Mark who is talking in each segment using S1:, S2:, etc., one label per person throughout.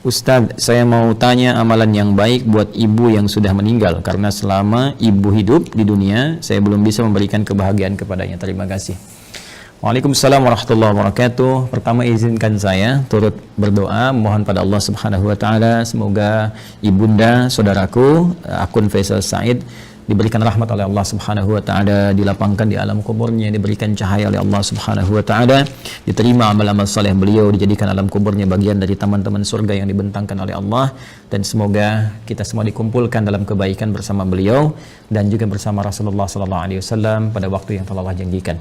S1: Ustadz, saya mau tanya amalan yang baik buat ibu yang sudah meninggal karena selama ibu hidup di dunia saya belum bisa memberikan kebahagiaan kepadanya. Terima kasih. Waalaikumsalam warahmatullahi wabarakatuh. Pertama izinkan saya turut berdoa mohon pada Allah Subhanahu wa taala semoga ibunda saudaraku akun Faisal Said diberikan rahmat oleh Allah Subhanahu wa taala, dilapangkan di alam kuburnya, diberikan cahaya oleh Allah Subhanahu wa taala, diterima amal-amal saleh beliau, dijadikan alam kuburnya bagian dari taman-taman surga yang dibentangkan oleh Allah, dan semoga kita semua dikumpulkan dalam kebaikan bersama beliau dan juga bersama Rasulullah sallallahu alaihi wasallam pada waktu yang telah Allah janjikan.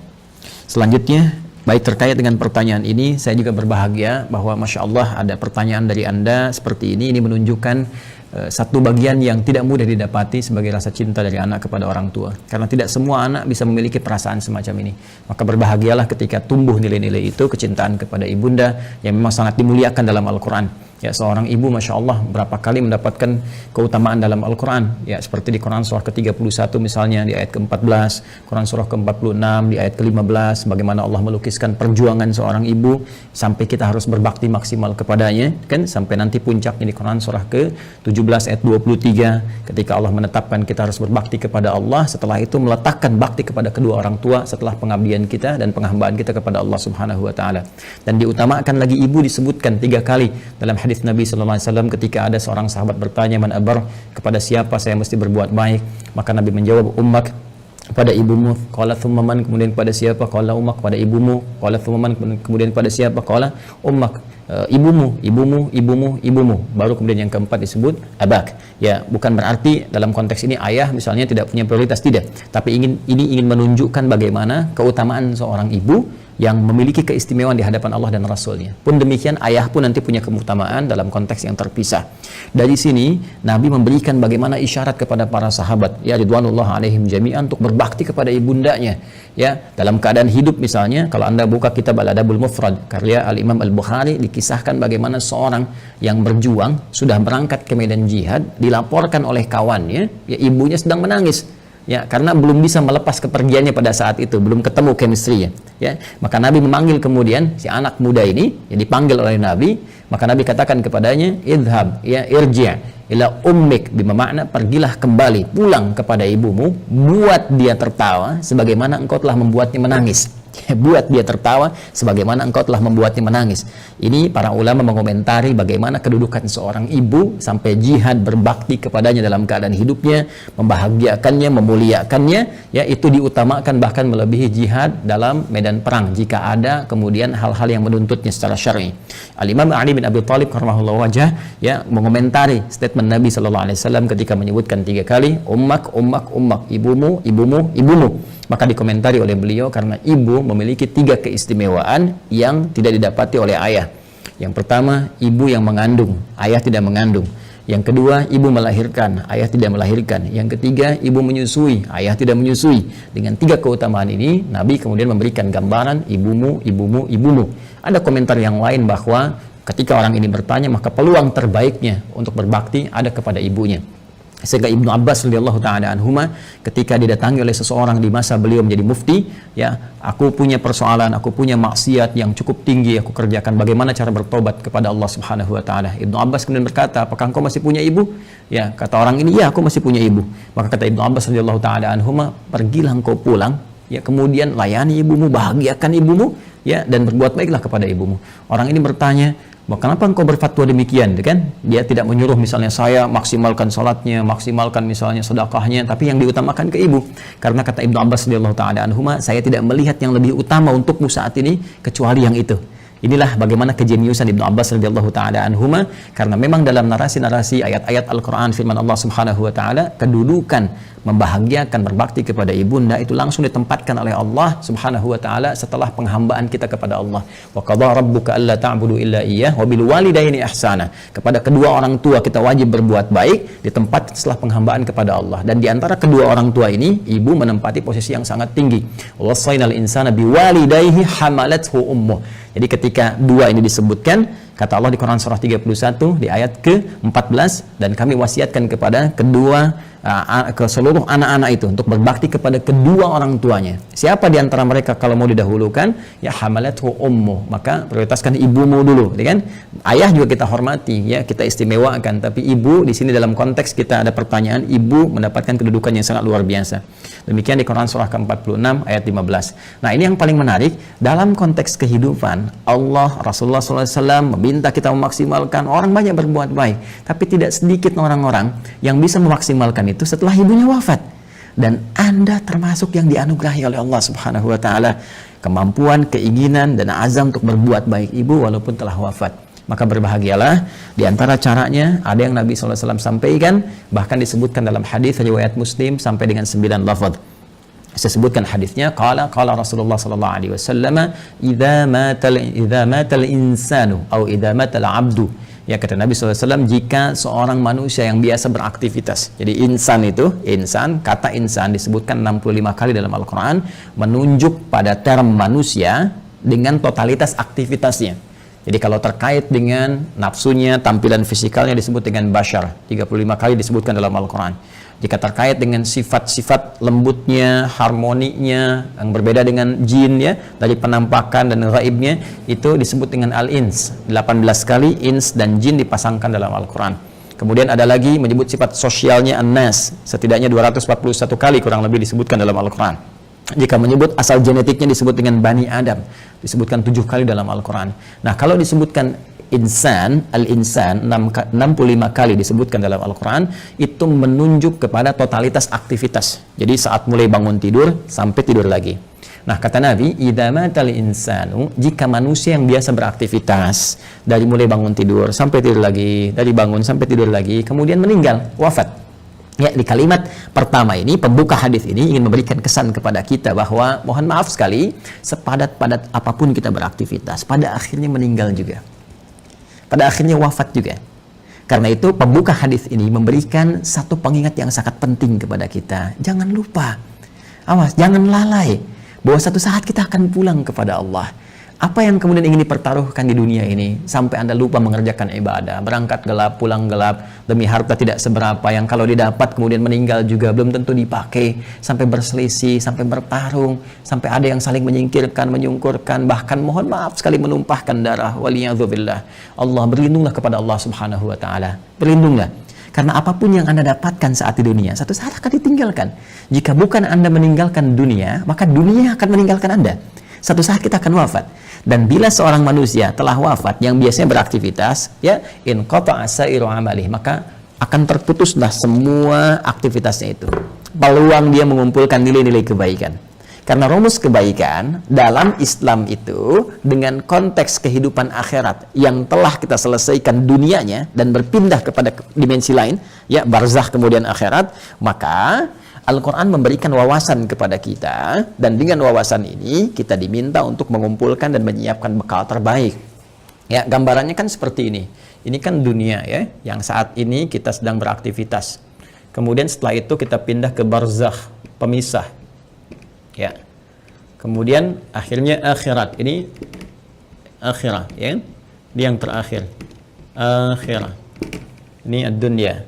S1: Selanjutnya, baik terkait dengan pertanyaan ini, saya juga berbahagia bahwa Masya Allah ada pertanyaan dari Anda seperti ini menunjukkan satu bagian yang tidak mudah didapati sebagai rasa cinta dari anak kepada orang tua. Karena tidak semua anak bisa memiliki perasaan semacam ini. Maka berbahagialah ketika tumbuh nilai-nilai itu, kecintaan kepada ibunda yang memang sangat dimuliakan dalam Al-Quran. Ya, seorang ibu Masya Allah berapa kali mendapatkan keutamaan dalam Al-Quran. Ya, seperti di Quran surah ke-31 misalnya di ayat ke-14, Quran surah ke-46 di ayat ke-15, bagaimana Allah melukiskan perjuangan seorang ibu sampai kita harus berbakti maksimal kepadanya, kan, sampai nanti puncaknya di Quran surah ke-17 ayat 23 ketika Allah menetapkan kita harus berbakti kepada Allah, setelah itu meletakkan bakti kepada kedua orang tua setelah pengabdian kita dan penghambaan kita kepada Allah Subhanahu wa taala. Dan diutamakan lagi ibu disebutkan 3 kali dalam hadis Nabi sallallahu alaihi wasallam ketika ada seorang sahabat bertanya, man abar, kepada siapa saya mesti berbuat baik? Maka Nabi menjawab, ummak, kepada ibumu. Qala thumma man, kemudian kepada siapa? Qala ummak, kepada ibumu. Qala thumma man, kemudian kepada siapa? Qala ummak, ibumu. Baru kemudian yang keempat disebut abak. Ya, bukan berarti dalam konteks ini ayah misalnya tidak punya prioritas, tidak. Tapi ini ingin menunjukkan bagaimana keutamaan seorang ibu yang memiliki keistimewaan di hadapan Allah dan Rasulnya. Pun demikian ayah pun nanti punya keutamaan dalam konteks yang terpisah. Dari sini Nabi memberikan bagaimana isyarat kepada para sahabat, ya ridwanullah alaihim jami'an, untuk berbakti kepada ibundanya. Ya, dalam keadaan hidup misalnya, kalau Anda buka kitab Al-Adabul Mufrad karya Al-Imam Al-Bukhari, dikisahkan bagaimana seorang yang berjuang sudah berangkat ke medan jihad, dilaporkan oleh kawannya, ya ibunya sedang menangis. Ya, karena belum bisa melepas kepergiannya pada saat itu, belum ketemu chemistry-nya. Ya, maka Nabi memanggil kemudian si anak muda ini, ya dipanggil oleh Nabi, maka Nabi katakan kepadanya, idhab, ya irji' ila ummik, bermakna pergilah kembali, pulang kepada ibumu, buat dia tertawa sebagaimana engkau telah membuatnya menangis. Buat dia tertawa sebagaimana engkau telah membuatnya menangis. Ini para ulama mengomentari bagaimana kedudukan seorang ibu sampai jihad berbakti kepadanya dalam keadaan hidupnya, membahagiakannya, memuliakannya, ya itu diutamakan bahkan melebihi jihad dalam medan perang jika ada kemudian hal-hal yang menuntutnya secara syar'i. Al-Imam Ali bin Abi Thalib karramahullahu wajhah, ya mengomentari statement Nabi sallallahu alaihi wasallam ketika menyebutkan 3 kali ummak, ibumu. Maka dikomentari oleh beliau, karena ibu memiliki 3 keistimewaan yang tidak didapati oleh ayah. Yang pertama, ibu yang mengandung, ayah tidak mengandung. Yang kedua, ibu melahirkan, ayah tidak melahirkan. Yang ketiga, ibu menyusui, ayah tidak menyusui. Dengan 3 keutamaan ini, Nabi kemudian memberikan gambaran ibumu. Ada komentar yang lain bahwa ketika orang ini bertanya, maka peluang terbaiknya untuk berbakti ada kepada ibunya. Sehingga Ibnu Abbas radhiyallahu ta'ala anhuma ketika didatangi oleh seseorang di masa beliau menjadi mufti, ya, aku punya persoalan, aku punya maksiat yang cukup tinggi aku kerjakan, bagaimana cara bertobat kepada Allah Subhanahu wa taala? Ibnu Abbas kemudian berkata, apakah engkau masih punya ibu? Ya, kata orang ini, ya aku masih punya ibu. Maka kata Ibnu Abbas radhiyallahu ta'ala anhuma, pergilah engkau pulang, ya, kemudian layani ibumu, bahagiakan ibumu, ya, dan berbuat baiklah kepada ibumu. Orang ini bertanya, kenapa engkau berfatwa demikian, kan? Dia tidak menyuruh misalnya saya maksimalkan salatnya, maksimalkan misalnya sedekahnya, tapi yang diutamakan ke ibu. Karena kata Ibnu Abbas radhiyallahu ta'ala anhuma, saya tidak melihat yang lebih utama untukmu saat ini kecuali yang itu. Inilah bagaimana kejeniusan Ibnu Abbas radhiyallahu ta'ala anhuma, karena memang dalam narasi-narasi ayat-ayat Al-Quran firman Allah Subhanahu wa ta'ala, kedudukan membahagiakan berbakti kepada ibunda itu langsung ditempatkan oleh Allah Subhanahu wa ta'ala setelah penghambaan kita kepada Allah. Wa qadha rabbuka alla ta'budu illa iyyah wa bil walidaini ihsana. Kepada kedua orang tua kita wajib berbuat baik, ditempat setelah penghambaan kepada Allah. Dan di antara kedua orang tua ini, ibu menempati posisi yang sangat tinggi. Wassaynal insana biwalidayhi hamalathu ummuh. Jadi ketika 2 ini disebutkan, Kata Allah di Quran surah 31 di ayat ke-14, dan kami wasiatkan kepada ke seluruh anak-anak itu untuk berbakti kepada kedua orang tuanya. Siapa di antara mereka kalau mau didahulukan? Ya hamalathu ummu, maka prioritaskan ibumu dulu, ya kan? Ayah juga kita hormati, ya, kita istimewakan, tapi ibu di sini dalam konteks kita ada pertanyaan, ibu mendapatkan kedudukan yang sangat luar biasa. Demikian di Quran surah ke-46 ayat 15. Nah, ini yang paling menarik dalam konteks kehidupan. Allah, Rasulullah SAW meminta kita memaksimalkan. Orang banyak berbuat baik, tapi tidak sedikit orang-orang yang bisa memaksimalkan itu setelah ibunya wafat. Dan Anda termasuk yang dianugerahi oleh Allah Subhanahu wa taala kemampuan, keinginan dan azam untuk berbuat baik ibu walaupun telah wafat. Maka berbahagialah. Di antara caranya ada yang Nabi SAW sampaikan, bahkan disebutkan dalam hadis riwayat Muslim sampai dengan 9 lafaz. Saya sebutkan hadisnya, qala Rasulullah sallallahu alaihi wasallam, idza matal insanu atau idza matal abdu. Ya, kata Nabi SAW, jika seorang manusia yang biasa beraktivitas. Jadi insan itu, kata insan disebutkan 65 kali dalam Al-Quran, menunjuk pada term manusia dengan totalitas aktivitasnya. Jadi kalau terkait dengan nafsunya, tampilan fisikalnya disebut dengan bashar, 35 kali disebutkan dalam Al-Quran. Jika terkait dengan sifat-sifat lembutnya, harmoninya, yang berbeda dengan jin, ya, dari penampakan dan gaibnya, itu disebut dengan al-ins. 18 kali ins dan jin dipasangkan dalam Al-Quran. Kemudian ada lagi menyebut sifat sosialnya an-nas, setidaknya 241 kali kurang lebih disebutkan dalam Al-Quran. Jika menyebut asal genetiknya disebut dengan Bani Adam, disebutkan 7 kali dalam Al-Quran. Nah, kalau disebutkan insan, al-insan 65 kali disebutkan dalam Al-Quran, itu menunjuk kepada totalitas aktivitas. Jadi saat mulai bangun tidur sampai tidur lagi. Nah, kata Nabi, idza matal insanu, jika manusia yang biasa beraktivitas dari mulai bangun tidur sampai tidur lagi, dari bangun sampai tidur lagi, kemudian meninggal, wafat. Ya, di kalimat pertama ini, pembuka hadis ini ingin memberikan kesan kepada kita bahwa mohon maaf sekali, sepadat-padat apapun kita beraktivitas, pada akhirnya meninggal juga. Pada akhirnya wafat juga. Karena itu pembuka hadis ini memberikan satu pengingat yang sangat penting kepada kita. Jangan lupa, awas, jangan lalai bahwa satu saat kita akan pulang kepada Allah. Apa yang kemudian ingin dipertaruhkan di dunia ini sampai Anda lupa mengerjakan ibadah, berangkat gelap, pulang gelap, demi harta tidak seberapa yang kalau didapat kemudian meninggal juga belum tentu dipakai, sampai berselisih, sampai bertarung, sampai ada yang saling menyingkirkan, menyungkurkan, bahkan mohon maaf sekali menumpahkan darah. Waliyadzubillah. Allah, berlindunglah kepada Allah Subhanahu wa taala. Berlindunglah. Karena apapun yang Anda dapatkan saat di dunia, satu saat akan ditinggalkan. Jika bukan Anda meninggalkan dunia, maka dunia akan meninggalkan Anda. Satu saat kita akan wafat. Dan bila seorang manusia telah wafat yang biasanya beraktivitas, ya, in qata'a sa'iru amalih, maka akan terputuslah semua aktivitasnya itu. Peluang dia mengumpulkan nilai-nilai kebaikan. Karena rumus kebaikan dalam Islam itu dengan konteks kehidupan akhirat yang telah kita selesaikan dunianya dan berpindah kepada dimensi lain, ya, barzakh kemudian akhirat, maka Al-Quran memberikan wawasan kepada kita, dan dengan wawasan ini kita diminta untuk mengumpulkan dan menyiapkan bekal terbaik. Ya, gambarannya kan seperti ini. Ini kan dunia, ya, yang saat ini kita sedang beraktivitas. Kemudian setelah itu kita pindah ke barzakh, pemisah. Ya. Kemudian akhirnya akhirat. Ini akhirat, ya. Ini yang terakhir. Akhirat. Ini ad-dunya.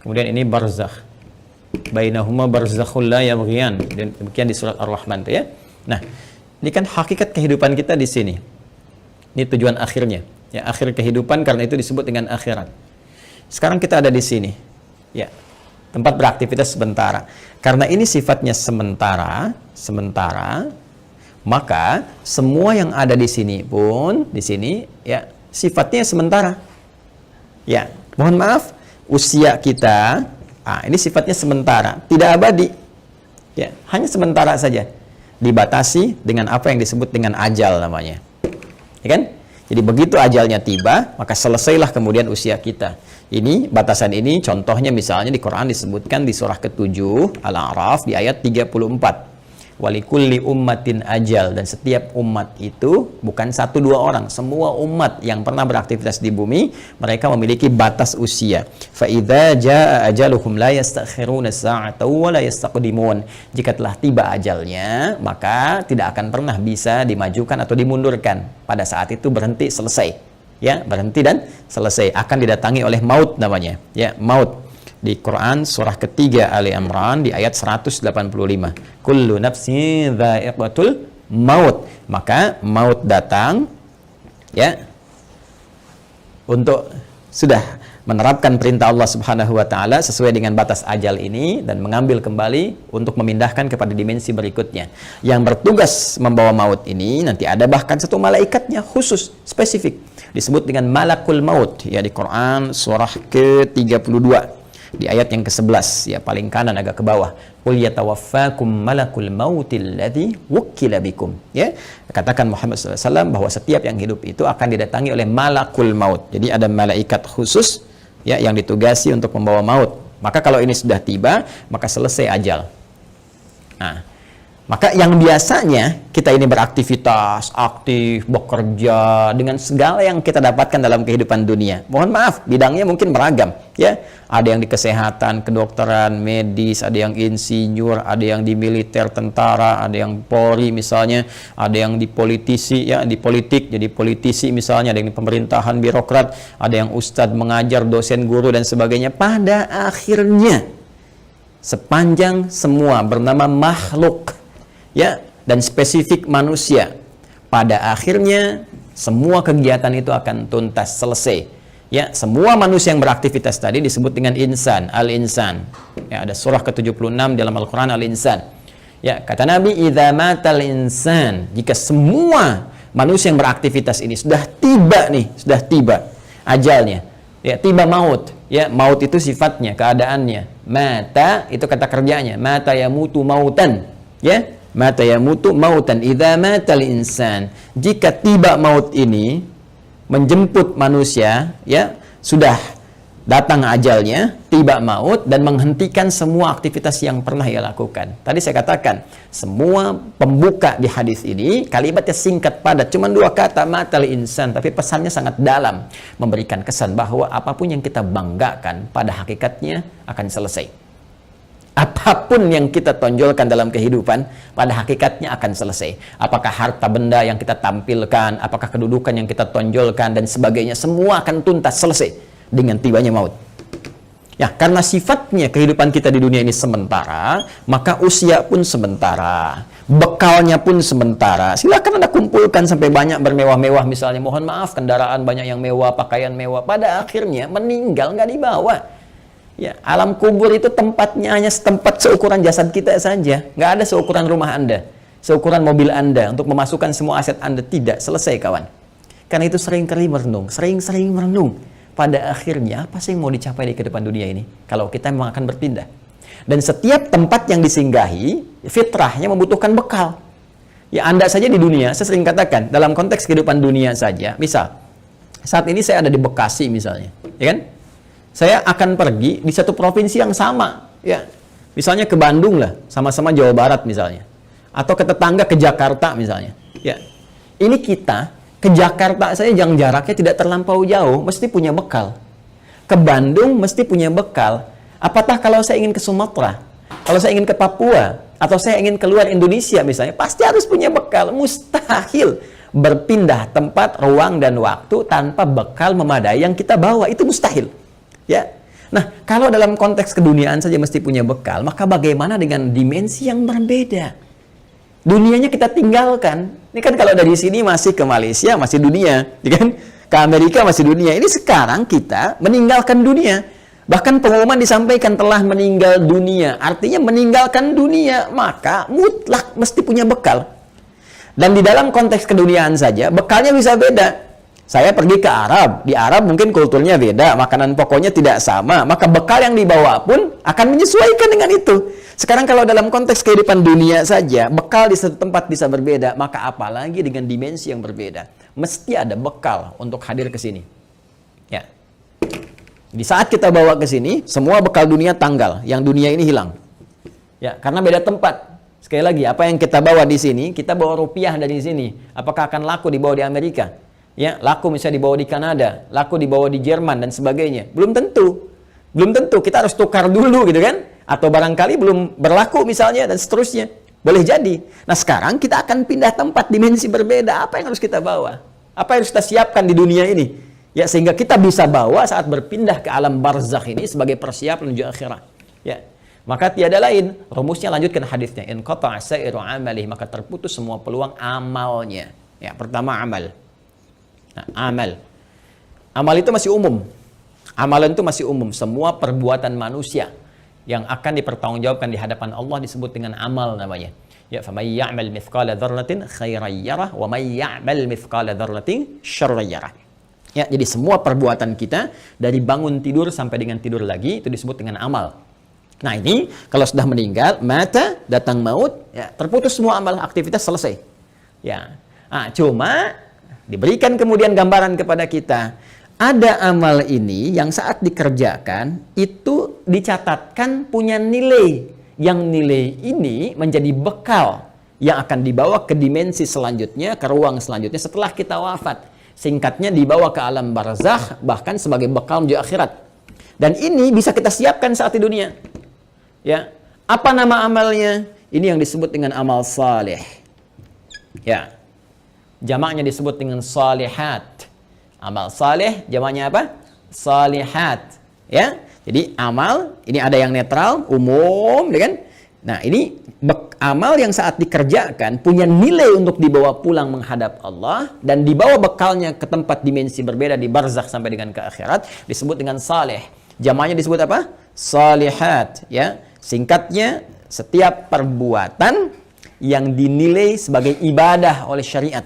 S1: Kemudian ini barzakh. Bainahuma barzakhul la yabghiyan. Demikian di surat Ar-Rahman, ya. Nah, ini kan hakikat kehidupan kita di sini. Ini tujuan akhirnya. Ya, akhir kehidupan, karena itu disebut dengan akhirat. Sekarang kita ada di sini. Ya. Tempat beraktivitas sementara. Karena ini sifatnya sementara, maka semua yang ada di sini pun di sini, ya, sifatnya sementara. Ya, mohon maaf, usia kita ini sifatnya sementara, tidak abadi. Ya, hanya sementara saja. Dibatasi dengan apa yang disebut dengan ajal namanya. Ya kan? Jadi begitu ajalnya tiba, maka selesailah kemudian usia kita. Ini batasan ini contohnya misalnya di Quran disebutkan di surah ke-7 Al-A'raf di ayat 34. Walikulli ummatin ajal, dan setiap umat itu bukan 1-2 orang, semua umat yang pernah beraktivitas di bumi mereka memiliki batas usia. Fa idza jaa ajaluhum la yastakhiruna sa'atan wa la yastaqdimun. Jika telah tiba ajalnya, maka tidak akan pernah bisa dimajukan atau dimundurkan. Pada saat itu berhenti, selesai. Ya, berhenti dan selesai. Akan didatangi oleh maut namanya. Ya, maut. Di Quran surah ketiga Ali Imran di ayat 185. Kullu nafsin dha'iqatul maut. Maka maut datang ya untuk sudah menerapkan perintah Allah Subhanahu wa taala sesuai dengan batas ajal ini dan mengambil kembali untuk memindahkan kepada dimensi berikutnya. Yang bertugas membawa maut ini nanti ada bahkan satu malaikatnya khusus spesifik disebut dengan malakul maut ya di Quran surah ke-32. Di ayat yang ke-11 ya paling kanan agak ke bawah, qul yatawaffakum malakul mautil ladzi wukkila bikum, ya katakan Muhammad SAW bahwa setiap yang hidup itu akan didatangi oleh malakul maut. Jadi ada malaikat khusus ya yang ditugasi untuk membawa maut. Maka kalau ini sudah tiba maka selesai ajal. Nah, maka yang biasanya kita ini beraktivitas, aktif, bekerja dengan segala yang kita dapatkan dalam kehidupan dunia. Mohon maaf, bidangnya mungkin beragam, ya. Ada yang di kesehatan, kedokteran, medis, ada yang insinyur, ada yang di militer, tentara, ada yang Polri misalnya, ada yang di politisi, ya, di politik, jadi politisi misalnya, ada yang di pemerintahan, birokrat, ada yang ustadz, mengajar, dosen, guru dan sebagainya. Pada akhirnya sepanjang semua bernama makhluk ya dan spesifik manusia, pada akhirnya semua kegiatan itu akan tuntas, selesai ya. Semua manusia yang beraktivitas tadi disebut dengan insan, al-insan ya, ada surah ke-76 dalam Al-Quran, al-insan ya. Kata Nabi, idza matal insan, jika semua manusia yang beraktivitas ini sudah tiba nih, sudah tiba ajalnya ya, tiba maut ya. Maut itu sifatnya, keadaannya. Mata itu kata kerjanya, mata yamutu mautan ya, mata yamutu mautan. Idza matal insan, jika tiba maut ini menjemput manusia ya, sudah datang ajalnya, tiba maut dan menghentikan semua aktivitas yang pernah ia lakukan. Tadi saya katakan semua pembuka di hadis ini kalimatnya singkat padat, cuma 2 kata, matal insan, tapi pesannya sangat dalam, memberikan kesan bahwa apapun yang kita banggakan pada hakikatnya akan selesai. Apapun yang kita tonjolkan dalam kehidupan pada hakikatnya akan selesai. Apakah harta benda yang kita tampilkan, apakah kedudukan yang kita tonjolkan dan sebagainya, semua akan tuntas, selesai dengan tibanya maut. Ya, karena sifatnya kehidupan kita di dunia ini sementara, maka usia pun sementara, bekalnya pun sementara. Silakan Anda kumpulkan sampai banyak bermewah-mewah misalnya, mohon maaf, kendaraan banyak yang mewah, pakaian mewah, pada akhirnya meninggal nggak dibawa. Ya, alam kubur itu tempatnya hanya setempat seukuran jasad kita saja. Nggak ada seukuran rumah Anda, seukuran mobil Anda untuk memasukkan semua aset Anda. Tidak, selesai kawan. Karena itu sering-kali merenung, sering-sering merenung. Pada akhirnya, apa sih yang mau dicapai di kehidupan dunia ini? Kalau kita memang akan berpindah. Dan setiap tempat yang disinggahi, fitrahnya membutuhkan bekal. Ya, Anda saja di dunia, saya sering katakan, dalam konteks kehidupan dunia saja, misal, saat ini saya ada di Bekasi misalnya, ya kan? Saya akan pergi di satu provinsi yang sama, ya. Misalnya ke Bandung lah, sama-sama Jawa Barat misalnya. Atau ke tetangga ke Jakarta misalnya, ya. Ini kita ke Jakarta saja yang jaraknya tidak terlampau jauh, mesti punya bekal. Ke Bandung mesti punya bekal. Apatah kalau saya ingin ke Sumatera, kalau saya ingin ke Papua, atau saya ingin keluar Indonesia misalnya, pasti harus punya bekal. Mustahil berpindah tempat, ruang, dan waktu tanpa bekal memadai yang kita bawa. Itu mustahil. Ya, nah kalau dalam konteks keduniaan saja mesti punya bekal, maka bagaimana dengan dimensi yang berbeda? Dunianya kita tinggalkan. Ini kan kalau dari sini masih ke Malaysia, masih dunia, ya kan? Ke Amerika masih dunia. Ini sekarang kita meninggalkan dunia. Bahkan pengumuman disampaikan telah meninggal dunia. Artinya meninggalkan dunia, maka mutlak mesti punya bekal. Dan di dalam konteks keduniaan saja, bekalnya bisa beda. Saya pergi ke Arab, di Arab mungkin kulturnya beda, makanan pokoknya tidak sama, maka bekal yang dibawa pun akan menyesuaikan dengan itu. Sekarang kalau dalam konteks kehidupan dunia saja, bekal di satu tempat bisa berbeda, maka apalagi dengan dimensi yang berbeda. Mesti ada bekal untuk hadir ke sini. Ya. Di saat kita bawa ke sini, semua bekal dunia tanggal, yang dunia ini hilang. Ya, karena beda tempat. Sekali lagi, apa yang kita bawa di sini, kita bawa rupiah dari sini. Apakah akan laku dibawa di Amerika? Ya, laku misalnya dibawa di Kanada, laku dibawa di Jerman dan sebagainya. Belum tentu. Belum tentu. Kita harus tukar dulu gitu kan? Atau barangkali belum berlaku misalnya dan seterusnya. Boleh jadi. Nah, sekarang kita akan pindah tempat, dimensi berbeda. Apa yang harus kita bawa? Apa yang harus kita siapkan di dunia ini? Ya, sehingga kita bisa bawa saat berpindah ke alam barzakh ini sebagai persiapan menuju akhirat. Ya. Maka tiada lain, rumusnya lanjutkan hadisnya. In qata'a sa'iru amalihi, maka terputus semua peluang amalnya. Ya, pertama amal. Nah, amal. Amal itu masih umum. Amalan itu masih umum. Semua perbuatan manusia yang akan dipertanggungjawabkan di hadapan Allah disebut dengan amal namanya. Ya, faman ya'mal mithqala dzarratin khairan yarah wa man ya'mal mithqala dzarratin syarran yarah. Ya, jadi semua perbuatan kita dari bangun tidur sampai dengan tidur lagi itu disebut dengan amal. Nah, ini kalau sudah meninggal, mata, datang maut, ya, terputus semua amal, aktivitas selesai. Ya. Cuma diberikan kemudian gambaran kepada kita, ada amal ini yang saat dikerjakan itu dicatatkan punya nilai. Yang nilai ini menjadi bekal yang akan dibawa ke dimensi selanjutnya, ke ruang selanjutnya setelah kita wafat. Singkatnya dibawa ke alam barzakh, bahkan sebagai bekal menuju akhirat. Dan ini bisa kita siapkan saat di dunia. Ya, apa nama amalnya? Ini yang disebut dengan amal saleh. Ya, jamaknya disebut dengan salihat. Amal saleh, jamaknya apa? Salihat. Ya, jadi amal ini ada yang netral, umum, kan? Nah, ini amal yang saat dikerjakan punya nilai untuk dibawa pulang menghadap Allah dan dibawa bekalnya ke tempat dimensi berbeda di barzakh sampai dengan ke akhirat disebut dengan saleh. Jamaknya disebut apa? Salihat, ya. Singkatnya, setiap perbuatan yang dinilai sebagai ibadah oleh syariat.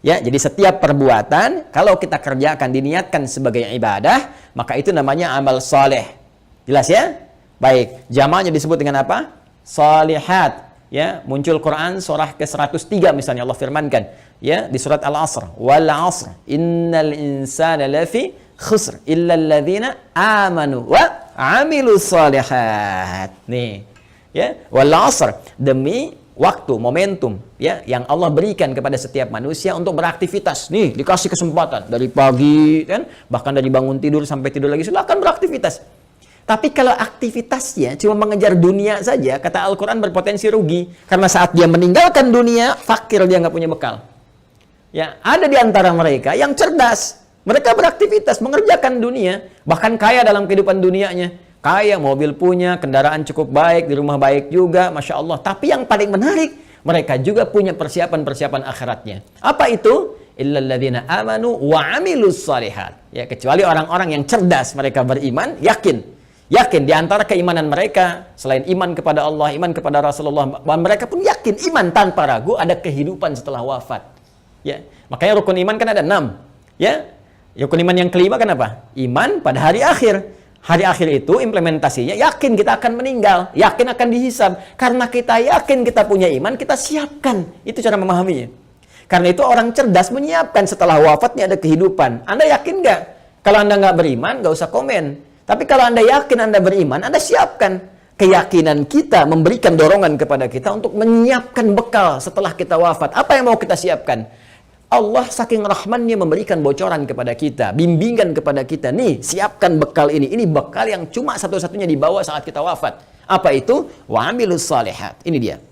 S1: Ya, jadi setiap perbuatan kalau kita kerjakan diniatkan sebagai ibadah, maka itu namanya amal saleh. Jelas ya? Baik, jamaknya disebut dengan apa? Salihat. Ya, muncul Quran surah ke-103 misalnya Allah firmankan, ya, di surat Al-Asr, wal 'asr innal insana lafi khusr illa alladzina amanu wa 'amilus shalihat. Nih, ya, wal 'asr, demi waktu, momentum, ya, yang Allah berikan kepada setiap manusia untuk beraktivitas. Nih, dikasih kesempatan dari pagi, kan, bahkan dari bangun tidur sampai tidur lagi, silakan beraktivitas. Tapi kalau aktivitasnya cuma mengejar dunia saja, kata Al-Quran berpotensi rugi. Karena saat dia meninggalkan dunia, fakir, dia nggak punya bekal. Ya, ada di antara mereka yang cerdas. Mereka beraktivitas, mengerjakan dunia. Bahkan kaya dalam kehidupan dunianya. Kaya, mobil punya, kendaraan cukup baik, di rumah baik juga, Masya Allah. Tapi yang paling menarik, mereka juga punya persiapan-persiapan akhiratnya. Apa itu? Illalladzina amanu wa amilus shalihat. Ya, kecuali orang-orang yang cerdas, mereka beriman, yakin di antara keimanan mereka, selain iman kepada Allah, iman kepada Rasulullah, mereka pun yakin iman tanpa ragu ada kehidupan setelah wafat. Ya, makanya rukun iman kan ada 6. Ya, rukun iman yang kelima kan apa? Iman pada hari akhir. Hari akhir itu implementasinya yakin kita akan meninggal, yakin akan dihisab. Karena kita yakin kita punya iman, kita siapkan. Itu cara memahaminya. Karena itu orang cerdas menyiapkan setelah wafatnya ada kehidupan. Anda yakin nggak? Kalau Anda nggak beriman, nggak usah komen. Tapi kalau Anda yakin Anda beriman, Anda siapkan. Keyakinan kita memberikan dorongan kepada kita untuk menyiapkan bekal setelah kita wafat. Apa yang mau kita siapkan? Allah saking rahmannya memberikan bocoran kepada kita, bimbingan kepada kita. Nih, siapkan bekal ini. Ini bekal yang cuma satu-satunya dibawa saat kita wafat. Apa itu? Wa amilus shalihat. Ini dia.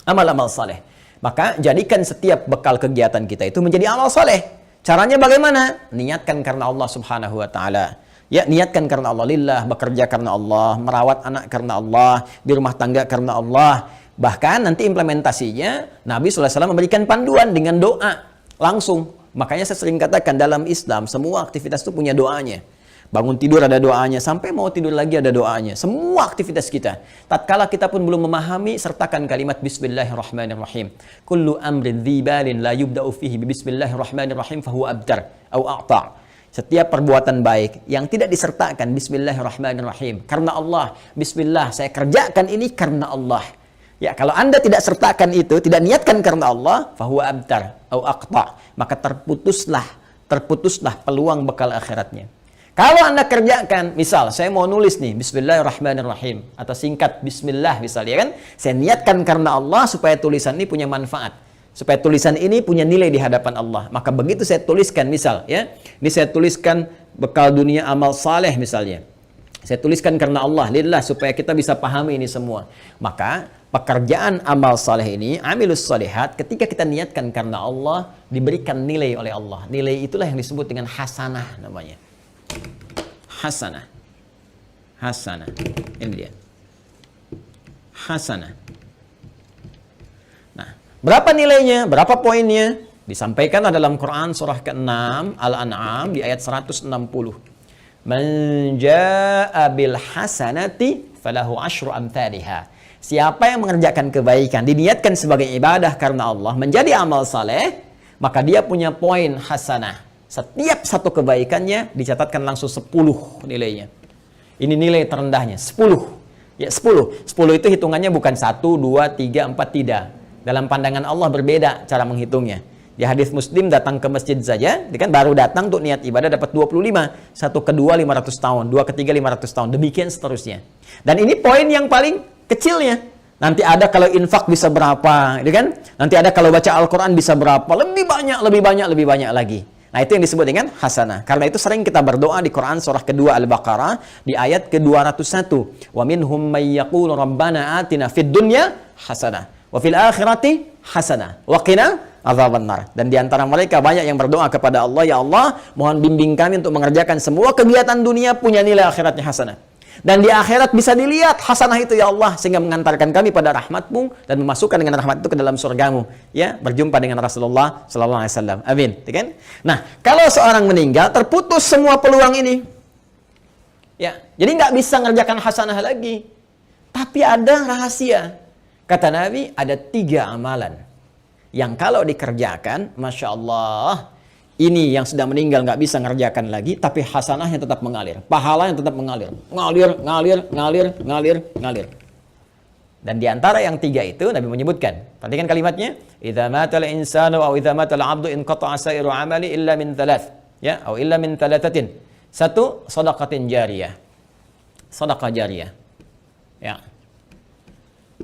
S1: Amal-amal saleh. Maka jadikan setiap bekal kegiatan kita itu menjadi amal saleh. Caranya bagaimana? Niatkan karena Allah Subhanahu wa taala. Ya, niatkan karena Allah lillah, bekerja karena Allah, merawat anak karena Allah, di rumah tangga karena Allah. Bahkan nanti implementasinya Nabi SAW memberikan panduan dengan doa langsung. Makanya saya sering katakan dalam Islam semua aktivitas itu punya doanya. Bangun tidur ada doanya, sampai mau tidur lagi ada doanya. Semua aktivitas kita. Tatkala kita pun belum memahami, sertakan kalimat Bismillahirrahmanirrahim. Kullu amrin dzibalin la yubda'u fihi Bismillahirrahmanirrahim fahuwa abtar au a'ta'. Setiap perbuatan baik yang tidak disertakan Bismillahirrahmanirrahim, karena Allah, Bismillah, saya kerjakan ini karena Allah. Ya, kalau Anda tidak sertakan itu, tidak niatkan karena Allah, fahuwa abtar au aqta, maka terputuslah peluang bekal akhiratnya. Kalau Anda kerjakan, misal saya mau nulis nih Bismillahirrahmanirrahim atau singkat Bismillah misalnya kan, saya niatkan karena Allah supaya tulisan ini punya manfaat, supaya tulisan ini punya nilai di hadapan Allah. Maka begitu saya tuliskan, misal ya, ini saya tuliskan bekal dunia amal saleh misalnya. Saya tuliskan karena Allah, lillah, supaya kita bisa pahami ini semua. Maka pekerjaan amal saleh ini, amilus salihat, ketika kita niatkan karena Allah, diberikan nilai oleh Allah. Nilai itulah yang disebut dengan hasanah namanya. Hasanah. Hasanah. Ini dia. Hasanah. Nah, berapa nilainya? Berapa poinnya? Disampaikan dalam Quran surah ke-6 Al-An'am di ayat 160. Man jaa'a bil hasanati falahu asyru amthaliha. Siapa yang mengerjakan kebaikan, diniatkan sebagai ibadah karena Allah, menjadi amal saleh, maka dia punya poin hasanah. Setiap satu kebaikannya dicatatkan langsung 10 nilainya. Ini nilai terendahnya, 10. Ya, 10. 10 itu hitungannya bukan 1, 2, 3, 4, tidak. Dalam pandangan Allah berbeda cara menghitungnya. Di hadis Muslim, datang ke masjid saja, dia kan baru datang untuk niat ibadah dapat 25. Satu kedua 500 tahun, dua ketiga 500 tahun, demikian seterusnya. Dan ini poin yang paling kecilnya. Nanti ada kalau infak bisa berapa, gitu kan? Nanti ada kalau baca Al-Quran bisa berapa, lebih banyak, lebih banyak, lebih banyak lagi. Nah, itu yang disebut dengan hasanah. Karena itu sering kita berdoa di Quran surah kedua Al-Baqarah di ayat ke-201. Wa minhum may yaqulu rabbana atina fid dunya hasanah wa fil akhirati hasanah wa qina adzabannar. Dan di antara mereka banyak yang berdoa kepada Allah, ya Allah, mohon bimbing kami untuk mengerjakan semua kegiatan dunia punya nilai akhiratnya hasanah. Dan di akhirat bisa dilihat hasanah itu, ya Allah, sehingga mengantarkan kami pada rahmat-Mu dan memasukkan dengan rahmat itu ke dalam surga-Mu, ya, berjumpa dengan Rasulullah sallallahu alaihi wasallam. Amin, kan? Nah, kalau seorang meninggal terputus semua peluang ini. Ya, jadi nggak bisa mengerjakan hasanah lagi. Tapi ada rahasia. Kata Nabi, ada 3 amalan yang kalau dikerjakan, Masya Allah, ini yang sudah meninggal nggak bisa ngerjakan lagi, tapi hasanahnya tetap mengalir, pahalanya tetap mengalir, ngalir. Dan di antara yang 3 itu Nabi menyebutkan, perhatikan kalimatnya, idza matal insanu aw idza matal 'abdu inqata'a sa'iru 'amali illa min 3, ya, atau illa min 3. 1, shadaqatin jariyah. Sedekah jariyah. Ya.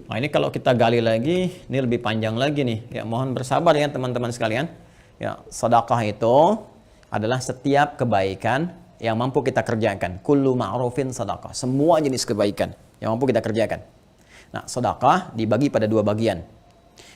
S1: Nah, ini kalau kita gali lagi, ini lebih panjang lagi nih. Ya, mohon bersabar ya teman-teman sekalian. Ya, sedekah itu adalah setiap kebaikan yang mampu kita kerjakan. Kullu ma'rufin sedekah. Semua jenis kebaikan yang mampu kita kerjakan. Nah, sedekah dibagi pada 2 bagian.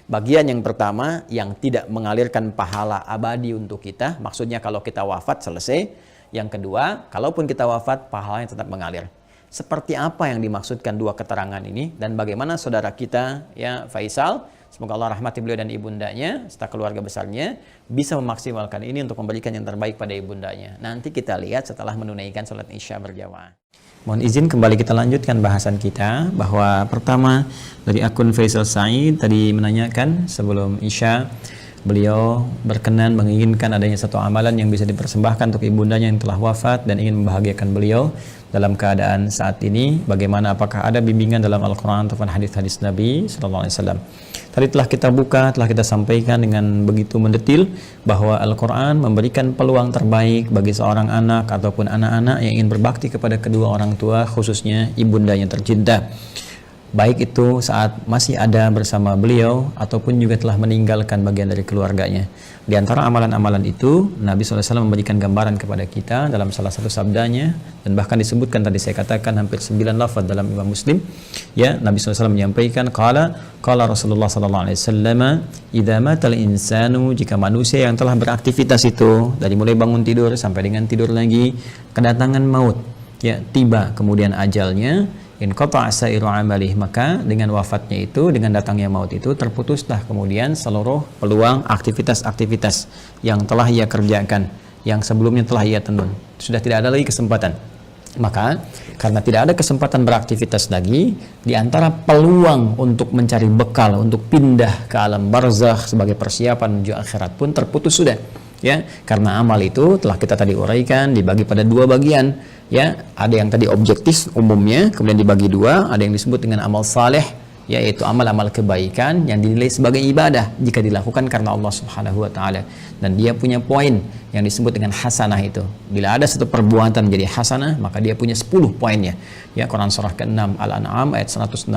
S1: Bagian yang pertama yang tidak mengalirkan pahala abadi untuk kita. Maksudnya kalau kita wafat selesai. Yang kedua, kalaupun kita wafat, pahalanya tetap mengalir. Seperti apa yang dimaksudkan 2 keterangan ini dan bagaimana saudara kita, ya, Faisal, semoga Allah rahmati beliau dan ibundanya serta keluarga besarnya bisa memaksimalkan ini untuk memberikan yang terbaik pada ibundanya. Nanti kita lihat setelah menunaikan sholat Isya berjamaah. Mohon izin kembali kita lanjutkan bahasan kita, bahwa pertama dari akun Faisal Said tadi menanyakan sebelum Isya, beliau berkenan menginginkan adanya satu amalan yang bisa dipersembahkan untuk ibundanya yang telah wafat dan ingin membahagiakan beliau dalam keadaan saat ini. Bagaimana, apakah ada bimbingan dalam Al-Quran ataupun hadis-hadis Nabi SAW? Tadi telah kita buka, telah kita sampaikan dengan begitu mendetil bahwa Al-Quran memberikan peluang terbaik bagi seorang anak ataupun anak-anak yang ingin berbakti kepada kedua orang tua, khususnya ibundanya tercinta. Baik itu saat masih ada bersama beliau ataupun juga telah meninggalkan bagian dari keluarganya. Di antara amalan-amalan itu, Nabi SAW memberikan gambaran kepada kita dalam salah satu sabdanya, dan bahkan disebutkan tadi saya katakan hampir 9 lafaz dalam Imam Muslim. Ya, Nabi SAW menyampaikan, qala Rasulullah SAW, idza matal insanu, jika manusia yang telah beraktivitas itu dari mulai bangun tidur sampai dengan tidur lagi, kedatangan maut, ya, tiba kemudian ajalnya, in qata'a sa'iru amalih, maka dengan wafatnya itu, dengan datangnya maut itu, terputuslah kemudian seluruh peluang aktivitas-aktivitas yang telah ia kerjakan, yang sebelumnya telah ia tenun. Sudah tidak ada lagi kesempatan. Maka karena tidak ada kesempatan beraktivitas lagi, di antara peluang untuk mencari bekal untuk pindah ke alam barzakh sebagai persiapan menuju akhirat pun terputus sudah. Ya, karena amal itu telah kita tadi uraikan dibagi pada 2 bagian. Ya, ada yang tadi objektif umumnya, kemudian dibagi 2, ada yang disebut dengan amal saleh, yaitu amal-amal kebaikan yang dinilai sebagai ibadah jika dilakukan karena Allah Subhanahu wa taala. Dan dia punya poin yang disebut dengan hasanah itu. Bila ada satu perbuatan menjadi hasanah, maka dia punya 10 poinnya. Ya, Quran surah ke-6 Al-An'am ayat 160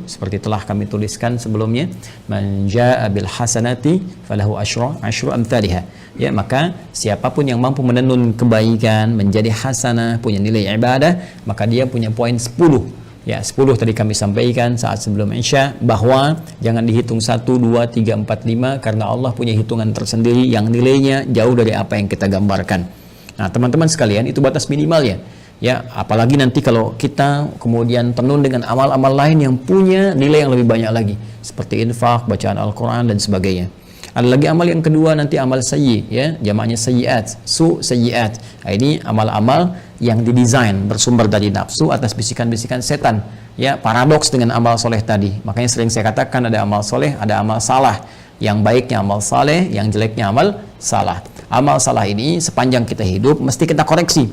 S1: seperti telah kami tuliskan sebelumnya, man jaa'a bil hasanati falahu asyru amsalihha. Ya, maka siapapun yang mampu menenun kebaikan menjadi hasanah, punya nilai ibadah, maka dia punya poin 10. Ya, 10 tadi kami sampaikan saat sebelum Isya, bahwa jangan dihitung 1, 2, 3, 4, 5 karena Allah punya hitungan tersendiri yang nilainya jauh dari apa yang kita gambarkan. Nah, teman-teman sekalian, itu batas minimal ya. Ya, apalagi nanti kalau kita kemudian tenun dengan amal-amal lain yang punya nilai yang lebih banyak lagi, seperti infak, bacaan Al-Qur'an dan sebagainya. Ada lagi amal yang kedua nanti amal sayyi, ya, jamaknya sayyiat, sayyiat. Nah, ini amal-amal yang didesain bersumber dari nafsu atas bisikan-bisikan setan. Ya, paradoks dengan amal soleh tadi. Makanya sering saya katakan ada amal soleh, ada amal salah. Yang baiknya amal saleh, yang jeleknya amal salah. Amal salah ini sepanjang kita hidup mesti kita koreksi,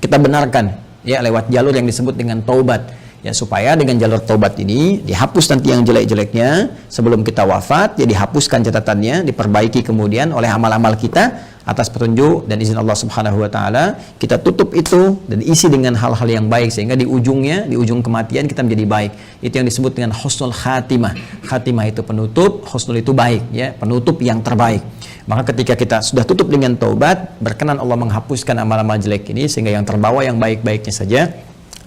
S1: kita benarkan, ya, lewat jalur yang disebut dengan taubat. Ya, supaya dengan jalur taubat ini dihapus nanti yang jelek-jeleknya sebelum kita wafat, ya dihapuskan catatannya, diperbaiki kemudian oleh amal-amal kita atas petunjuk dan izin Allah Subhanahu wa taala. Kita tutup itu dan isi dengan hal-hal yang baik sehingga di ujungnya, di ujung kematian kita menjadi baik. Itu yang disebut dengan husnul khatimah. Khatimah itu penutup, husnul itu baik, ya, penutup yang terbaik. Maka ketika kita sudah tutup dengan taubat, berkenan Allah menghapuskan amal-amal jelek ini sehingga yang terbawa yang baik-baiknya saja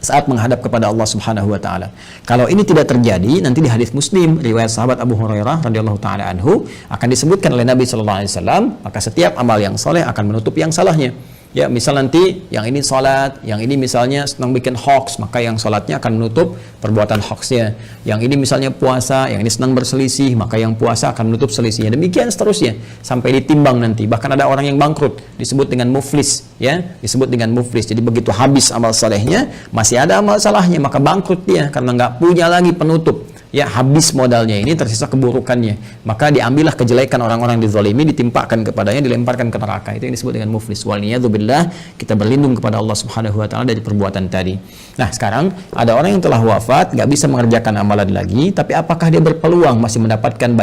S1: saat menghadap kepada Allah Subhanahu wa taala. Kalau ini tidak terjadi, nanti di hadis Muslim riwayat sahabat Abu Hurairah radhiyallahu taala anhu akan disebutkan oleh Nabi sallallahu alaihi wasallam, maka setiap amal yang soleh akan menutup yang salahnya. Ya, misal nanti yang ini salat, yang ini misalnya senang bikin hoax, maka yang salatnya akan menutup perbuatan hoaxnya. Yang ini misalnya puasa, yang ini senang berselisih, maka yang puasa akan menutup selisihnya. Demikian seterusnya sampai ditimbang nanti. Bahkan ada orang yang bangkrut disebut dengan muflis, ya, disebut dengan muflis. Jadi begitu habis amal salehnya, masih ada amal salahnya, maka bangkrut dia karena nggak punya lagi penutup. Ya, habis modalnya ini, tersisa keburukannya, maka diambillah kejelekan orang-orang dizalimi, ditimpakan kepadanya, dilemparkan ke neraka. Itu yang disebut dengan muflis. Waliyadzubillah, kita berlindung kepada Allah Subhanahu wa taala dari perbuatan tadi. Nah, sekarang ada orang yang telah wafat, nggak bisa mengerjakan amalan lagi, tapi apakah dia berpeluang masih mendapatkan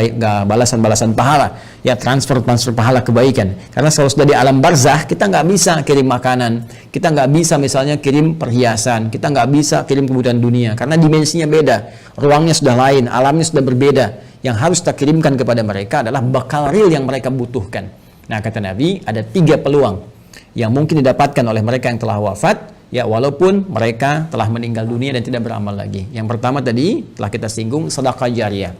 S1: balasan-balasan pahala, ya, transfer pahala kebaikan? Karena kalau sudah di alam barzah, kita nggak bisa kirim makanan, kita nggak bisa misalnya kirim perhiasan, kita nggak bisa kirim kebutuhan dunia, karena dimensinya beda, ruangnya sudah lain, alamnya sudah berbeda. Yang harus kita kirimkan kepada mereka adalah bekal real yang mereka butuhkan. Nah, kata Nabi, ada 3 peluang yang mungkin didapatkan oleh mereka yang telah wafat, ya, walaupun mereka telah meninggal dunia dan tidak beramal lagi. Yang pertama tadi telah kita singgung, sedekah jariyah.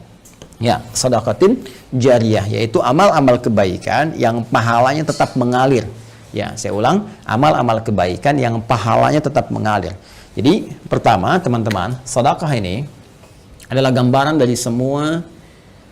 S1: Ya, sedekatin jariyah, yaitu amal-amal kebaikan yang pahalanya tetap mengalir. Ya, saya ulang, amal-amal kebaikan yang pahalanya tetap mengalir. Jadi, pertama, teman-teman, sedekah ini adalah gambaran dari semua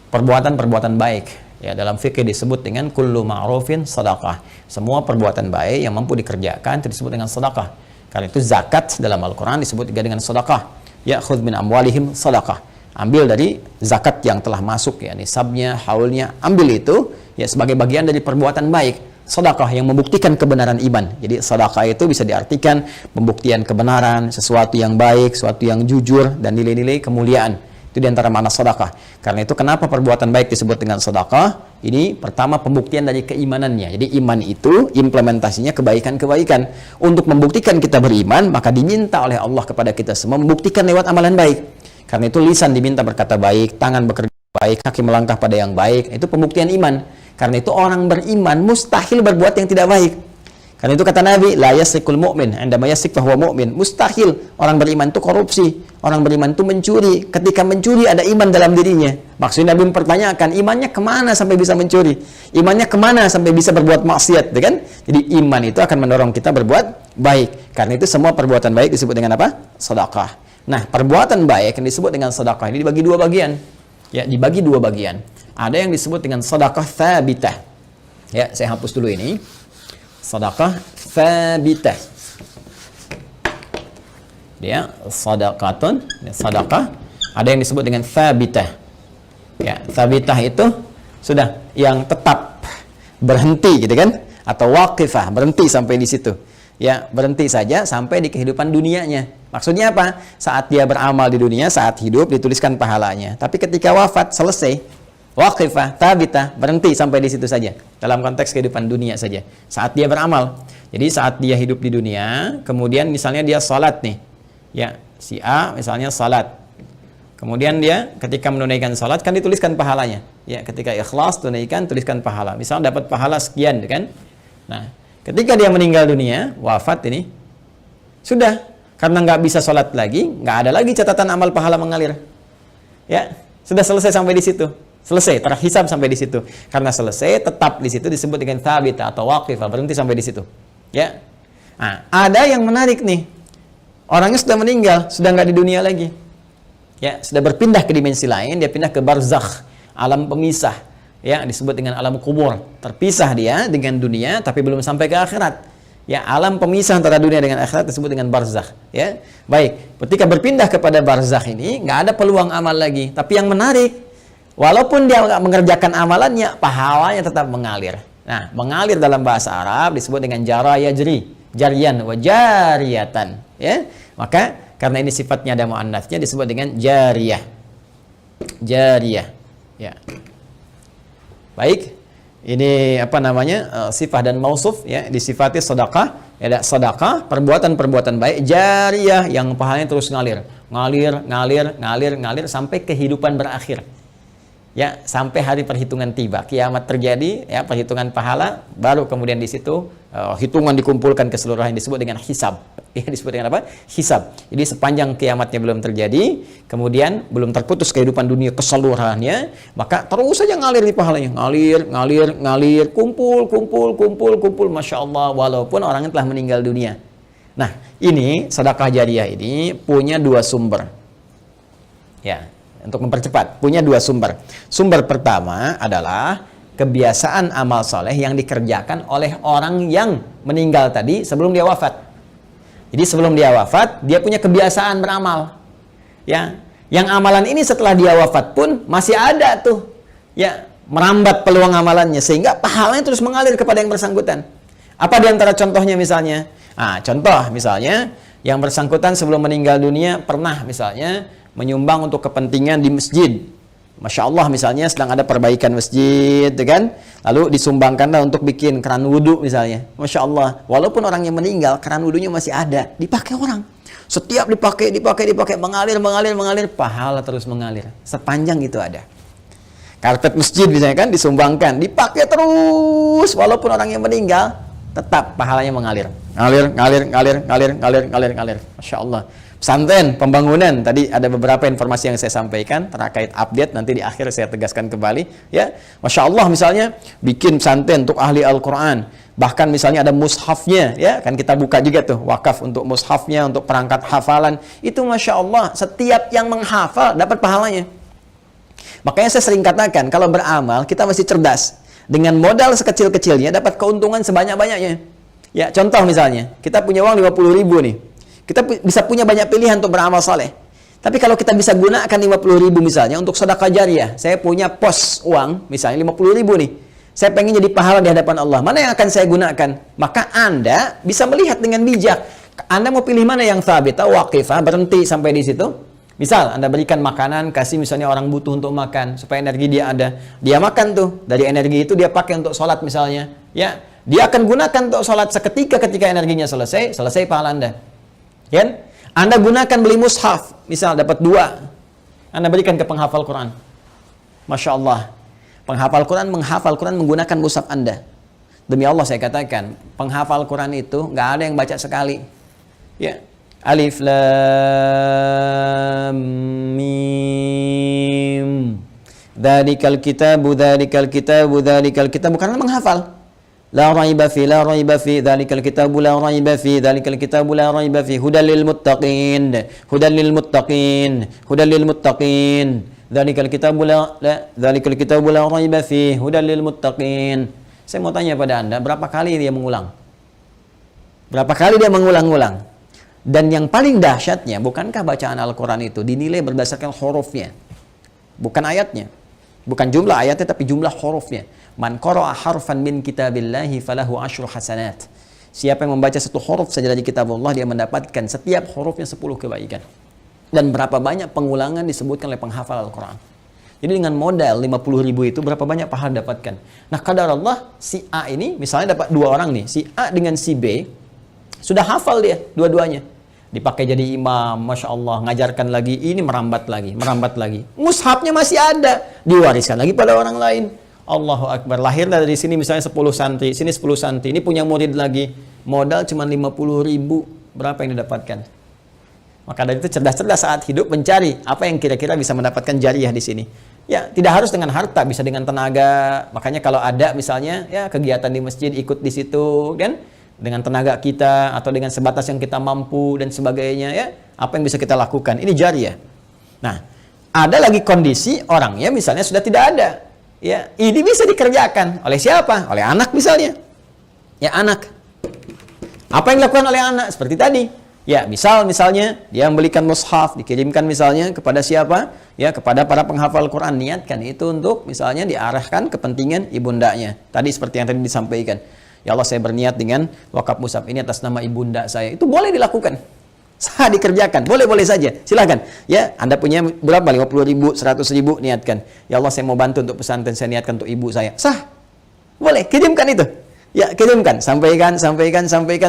S1: perbuatan-perbuatan baik. Ya, dalam fikih disebut dengan kullu ma'rufin sedekah. Semua perbuatan baik yang mampu dikerjakan itu disebut dengan sedekah. Karena itu zakat dalam Al-Qur'an disebut juga dengan sedekah. Ya, khudz min amwalihim sedekah. Ambil dari zakat yang telah masuk, ya, nisabnya, haulnya, ambil itu, ya, sebagai bagian dari perbuatan baik. Sedekah yang membuktikan kebenaran iman. Jadi sedekah itu bisa diartikan pembuktian kebenaran, sesuatu yang baik, sesuatu yang jujur, dan nilai-nilai kemuliaan. Itu diantara makna sedekah. Karena itu kenapa perbuatan baik disebut dengan sedekah? Ini pertama pembuktian dari keimanannya. Jadi iman itu implementasinya kebaikan-kebaikan. Untuk membuktikan kita beriman, maka diminta oleh Allah kepada kita semua membuktikan lewat amalan baik. Karena itu lisan diminta berkata baik, tangan bekerja baik, kaki melangkah pada yang baik. Itu pembuktian iman. Karena itu orang beriman mustahil berbuat yang tidak baik. Karena itu kata Nabi, la yasrikul mu'min, indama yasrik fahuwa mu'min. Mustahil orang beriman itu korupsi, orang beriman itu mencuri. Ketika mencuri ada iman dalam dirinya. Maksudnya Nabi mempertanyakan, imannya kemana sampai bisa mencuri? Imannya kemana sampai bisa berbuat maksiat, kan? Jadi iman itu akan mendorong kita berbuat baik. Karena itu semua perbuatan baik disebut dengan apa? Sedekah. Nah, perbuatan baik yang disebut dengan sedekah ini dibagi 2 bagian. Ya, dibagi 2 bagian. Ada yang disebut dengan sedekah tsabitah. Ya, saya hapus dulu ini. Sedekah tsabitah. Dia sedekatun, sedekah. Ada yang disebut dengan tsabitah. Ya, tsabitah itu sudah yang tetap berhenti, gitu kan? Atau waqifah, berhenti sampai di situ. ya berhenti saja sampai di kehidupan dunianya. Maksudnya apa? Saat dia beramal di dunia, saat hidup dituliskan pahalanya. Tapi ketika wafat selesai, waqifah, tabitah, berhenti sampai di situ saja. Dalam konteks kehidupan dunia saja. Saat dia beramal. Jadi saat dia hidup di dunia, kemudian misalnya dia salat nih. Ya, si A misalnya salat. Kemudian dia ketika menunaikan salat kan dituliskan pahalanya. Ya, ketika ikhlas tunaikan tuliskan pahala. Misal dapat pahala sekian kan. Nah, ketika dia meninggal dunia, wafat ini sudah. Karena nggak bisa sholat lagi, nggak ada lagi catatan amal pahala mengalir. Ya, sudah selesai sampai di situ. Selesai, terhisab sampai di situ. Karena selesai, tetap di situ disebut dengan thabit atau waqifah, berhenti sampai di situ. Ya. Nah, ada yang menarik nih. Orangnya sudah meninggal, sudah nggak di dunia lagi. Ya, sudah berpindah ke dimensi lain, dia pindah ke barzakh, alam pemisah. Ya, disebut dengan alam kubur. Terpisah dia dengan dunia, tapi belum sampai ke akhirat. Ya, alam pemisah antara dunia dengan akhirat disebut dengan barzakh. Ya, baik. Ketika berpindah kepada barzakh ini, nggak ada peluang amal lagi. Tapi yang menarik, walaupun dia nggak mengerjakan amalannya, pahalanya tetap mengalir. Nah, mengalir dalam bahasa Arab disebut dengan jara yajri, jarian wa jariyatan. Ya, maka karena ini sifatnya ada muannats-nya disebut dengan jariyah. Jariyah. Ya. Baik. Ini apa namanya, sifat dan mausuf, ya, disifati sedekah, ya, sedekah, perbuatan-perbuatan baik jariyah yang pahalanya terus ngalir sampai kehidupan berakhir, ya, sampai hari perhitungan tiba, kiamat terjadi, ya, perhitungan pahala, baru kemudian di situ hitungan dikumpulkan keseluruhan, disebut dengan hisab, ya, disebut dengan apa? Hisab. Jadi sepanjang kiamatnya belum terjadi, kemudian belum terputus kehidupan dunia keseluruhannya, maka terus saja ngalir di pahalanya, ngalir, kumpul, masya Allah, walaupun orangnya telah meninggal dunia. Nah, ini sedekah jariyah ini punya dua sumber, ya, untuk mempercepat, punya dua sumber. Sumber pertama adalah kebiasaan amal soleh yang dikerjakan oleh orang yang meninggal tadi sebelum dia wafat. Jadi sebelum dia wafat, dia punya kebiasaan beramal. Ya, yang amalan ini setelah dia wafat pun masih ada tuh. Ya, merambat peluang amalannya sehingga pahalanya terus mengalir kepada yang bersangkutan. Apa di antara contohnya misalnya? Contoh misalnya yang bersangkutan sebelum meninggal dunia pernah misalnya menyumbang untuk kepentingan di masjid. Masya Allah misalnya sedang ada perbaikan masjid, kan? Lalu disumbangkanlah untuk bikin keran wudhu misalnya. Masya Allah, walaupun orangnya meninggal, keran wudhunya masih ada, dipakai orang. Setiap dipakai, mengalir, pahala terus mengalir. Sepanjang itu ada. Karpet masjid misalnya kan disumbangkan, dipakai terus, walaupun orangnya meninggal, tetap pahalanya mengalir. Ngalir. Masya Allah. Pesantren, pembangunan, tadi ada beberapa informasi yang saya sampaikan terkait update, nanti di akhir saya tegaskan kembali, ya. Masya Allah misalnya bikin pesantren untuk ahli Al-Quran, bahkan misalnya ada mushafnya, ya, kan kita buka juga tuh wakaf untuk mushafnya, untuk perangkat hafalan, itu Masya Allah setiap yang menghafal dapat pahalanya. Makanya saya sering katakan kalau beramal kita mesti cerdas, dengan modal sekecil-kecilnya dapat keuntungan sebanyak-banyaknya. Ya, contoh misalnya kita punya uang 50.000 nih. Kita bisa punya banyak pilihan untuk beramal saleh. Tapi kalau kita bisa gunakan 50.000 misalnya untuk sedekah jariyah. Saya punya pos uang misalnya 50.000 nih. Saya pengen jadi pahala di hadapan Allah. Mana yang akan saya gunakan? Maka Anda bisa melihat dengan bijak. Anda mau pilih mana yang thabit, waqifah, berhenti sampai di situ. Misal Anda berikan makanan, kasih misalnya orang butuh untuk makan supaya energi dia ada. Dia makan tuh. Dari energi itu dia pakai untuk sholat misalnya. Ya, dia akan gunakan untuk sholat seketika ketika energinya selesai pahala Anda. Kan? Anda gunakan beli mushaf, misal dapat 2, Anda berikan ke penghafal Quran. Masya Allah, penghafal Quran menghafal Quran menggunakan mushaf Anda. Demi Allah saya katakan, penghafal Quran itu nggak ada yang baca sekali. Ya, alif lam mim, dzalikal kitabu, bukan menghafal. La raiba fi, dzalikal kitabu la raiba fi, hudal lil muttaqin, dzalikal kitabu la raiba fi, hudal lil muttaqin. Saya mau tanya pada Anda, berapa kali dia mengulang? Berapa kali dia mengulang-ulang? Dan yang paling dahsyatnya, bukankah bacaan Al-Quran itu dinilai berdasarkan hurufnya, bukan ayatnya, bukan jumlah ayatnya tapi jumlah hurufnya. Man qara'a harfan min kitabillahi falahu 10 hasanat. Siapa yang membaca satu huruf saja dari kitab Allah, dia mendapatkan setiap hurufnya 10 kebaikan. Dan berapa banyak pengulangan disebutkan oleh penghafal Al-Quran. Jadi dengan modal 50.000 itu berapa banyak pahala dapatkan. Nah, kadar Allah, si A ini misalnya dapat 2 orang nih, si A dengan si B sudah hafal dia dua-duanya. Dipakai jadi imam, Masya Allah, ngajarkan lagi, ini merambat lagi. Mushafnya masih ada, diwariskan lagi pada orang lain. Allahu Akbar, lahir dari sini misalnya 10 santri, sini 10 santri, ini punya murid lagi, modal cuma 50.000, berapa yang didapatkan? Maka dari itu cerdas-cerdas saat hidup mencari apa yang kira-kira bisa mendapatkan jariah di sini. Ya, tidak harus dengan harta, bisa dengan tenaga. Makanya kalau ada misalnya ya kegiatan di masjid, ikut di situ kan, dengan tenaga kita atau dengan sebatas yang kita mampu dan sebagainya ya, apa yang bisa kita lakukan? Ini jariah. Nah, ada lagi kondisi orangnya misalnya sudah tidak ada. Ya, ini bisa dikerjakan oleh siapa? Oleh anak misalnya. Ya, anak. Apa yang dilakukan oleh anak? Seperti tadi. Ya, misalnya dia membelikan mushaf, dikirimkan misalnya kepada siapa? Ya, kepada para penghafal Quran. Niatkan itu untuk misalnya diarahkan kepentingan ibundanya. Tadi seperti yang tadi disampaikan. Ya Allah, saya berniat dengan wakaf mushaf ini atas nama ibunda saya. Itu boleh dilakukan. Sah dikerjakan, boleh-boleh saja, silakan. Ya, Anda punya berapa? 50.000, 100.000, niatkan. Ya Allah, saya mau bantu untuk pesantren, saya niatkan untuk ibu saya. Sah, boleh, kirimkan itu. Ya, kirimkan, sampaikan,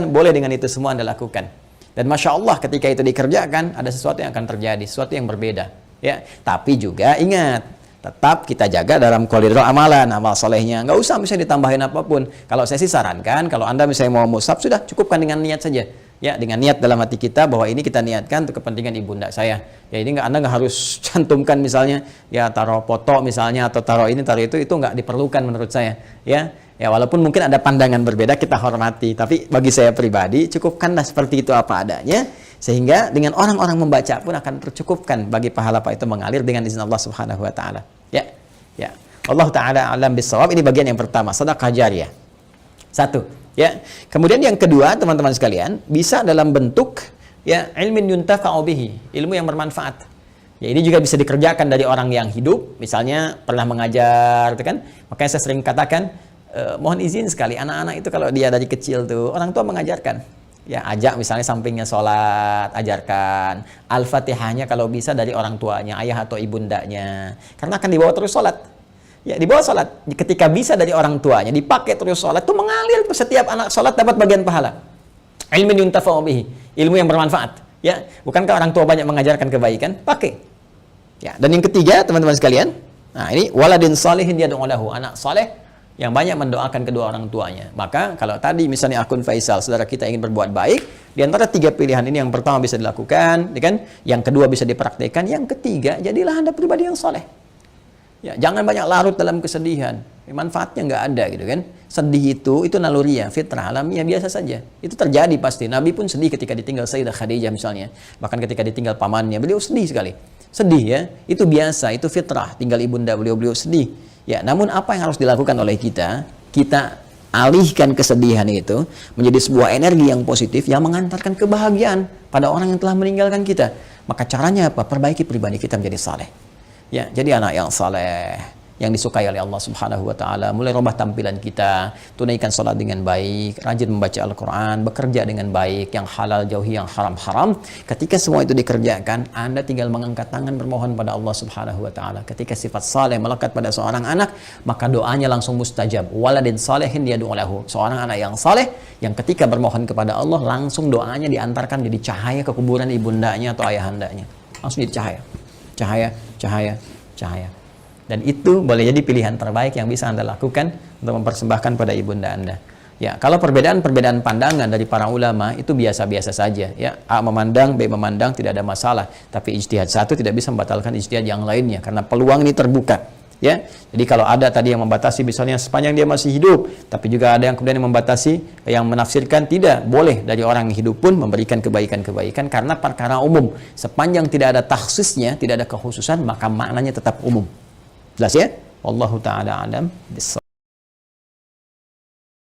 S1: boleh dengan itu semua Anda lakukan. Dan Masya Allah, ketika itu dikerjakan, ada sesuatu yang akan terjadi, sesuatu yang berbeda. Ya, tapi juga ingat, tetap kita jaga dalam koridor amalan, amal solehnya. Nggak usah misalnya ditambahin apapun. Kalau saya sih sarankan, kalau Anda misalnya mau mushaf, sudah cukupkan dengan niat saja. Ya, dengan niat dalam hati kita bahwa ini kita niatkan untuk kepentingan ibunda saya. Ya, ini Anda nggak harus cantumkan misalnya, ya taruh foto misalnya atau taruh ini taruh itu nggak diperlukan menurut saya. Ya, walaupun mungkin ada pandangan berbeda, kita hormati. Tapi bagi saya pribadi cukupkanlah seperti itu apa adanya, sehingga dengan orang-orang membaca pun akan tercukupkan bagi pahala apa itu mengalir dengan izin Allah Subhanahu Wa Taala. Ya. Allah Taala alam bisawab. Ini bagian yang pertama, sedekah jariyah. Satu. Ya, kemudian yang kedua, teman-teman sekalian, bisa dalam bentuk ya ilmin yuntafa'u bihi, ilmu yang bermanfaat. Ya, ini juga bisa dikerjakan dari orang yang hidup, misalnya pernah mengajar, gitu kan? Makanya saya sering katakan, mohon izin sekali, anak-anak itu kalau dia dari kecil tuh, orang tua mengajarkan. Ya, ajak misalnya sampingnya sholat, ajarkan. Al-Fatihahnya kalau bisa dari orang tuanya, ayah atau ibundanya. Karena akan dibawa terus sholat. Ya, dibawa sholat, ketika bisa dari orang tuanya, dipakai terus sholat, itu mengalir, setiap anak sholat dapat bagian pahala. Ilmin yuntafa'u bihi, ilmu yang bermanfaat. Ya, bukankah orang tua banyak mengajarkan kebaikan? Pakai. Ya, dan yang ketiga, teman-teman sekalian, nah ini waladin salihin yad'u lahu, anak saleh yang banyak mendoakan kedua orang tuanya. Maka kalau tadi misalnya akun Faisal, saudara kita ingin berbuat baik, di antara 3 pilihan ini yang pertama bisa dilakukan, ya kan? Yang kedua bisa dipraktikkan, yang ketiga jadilah Anda pribadi yang saleh. Ya, jangan banyak larut dalam kesedihan. Manfaatnya nggak ada gitu kan. Sedih itu naluriah, fitrah, alamiah biasa saja. Itu terjadi pasti. Nabi pun sedih ketika ditinggal Sayyidah Khadijah misalnya. Bahkan ketika ditinggal pamannya, beliau sedih sekali. Sedih ya, itu biasa, itu fitrah. Tinggal ibunda beliau sedih. Ya, namun apa yang harus dilakukan oleh kita? Kita alihkan kesedihan itu menjadi sebuah energi yang positif yang mengantarkan kebahagiaan pada orang yang telah meninggalkan kita. Maka caranya apa? Perbaiki pribadi kita menjadi saleh. Ya, jadi anak yang saleh, yang disukai oleh Allah Subhanahu Wa Taala. Mulai rubah tampilan kita, tunaikan sholat dengan baik, rajin membaca Al-Quran, bekerja dengan baik, yang halal jauhi yang haram-haram. Ketika semua itu dikerjakan, Anda tinggal mengangkat tangan bermohon pada Allah Subhanahu Wa Taala. Ketika sifat saleh melekat pada seorang anak, maka doanya langsung mustajab. Waladin salehin yad'u lahu. Seorang anak yang saleh, yang ketika bermohon kepada Allah, langsung doanya diantarkan jadi cahaya ke kuburan ibundanya atau ayahandanya. Langsung jadi cahaya. Dan itu boleh jadi pilihan terbaik yang bisa Anda lakukan untuk mempersembahkan pada ibunda Anda. Ya, kalau perbedaan pandangan dari para ulama itu biasa-biasa saja. Ya, A memandang, B memandang, tidak ada masalah. Tapi ijtihad satu tidak bisa membatalkan ijtihad yang lainnya karena peluang ini terbuka. Ya, jadi kalau ada tadi yang membatasi misalnya sepanjang dia masih hidup, tapi juga ada yang kemudian membatasi, yang menafsirkan tidak boleh dari orang yang hidup pun memberikan kebaikan-kebaikan karena perkara umum. Sepanjang tidak ada takhsisnya, tidak ada kekhususan, maka maknanya tetap umum. Jelas ya? Wallahu ta'ala alam.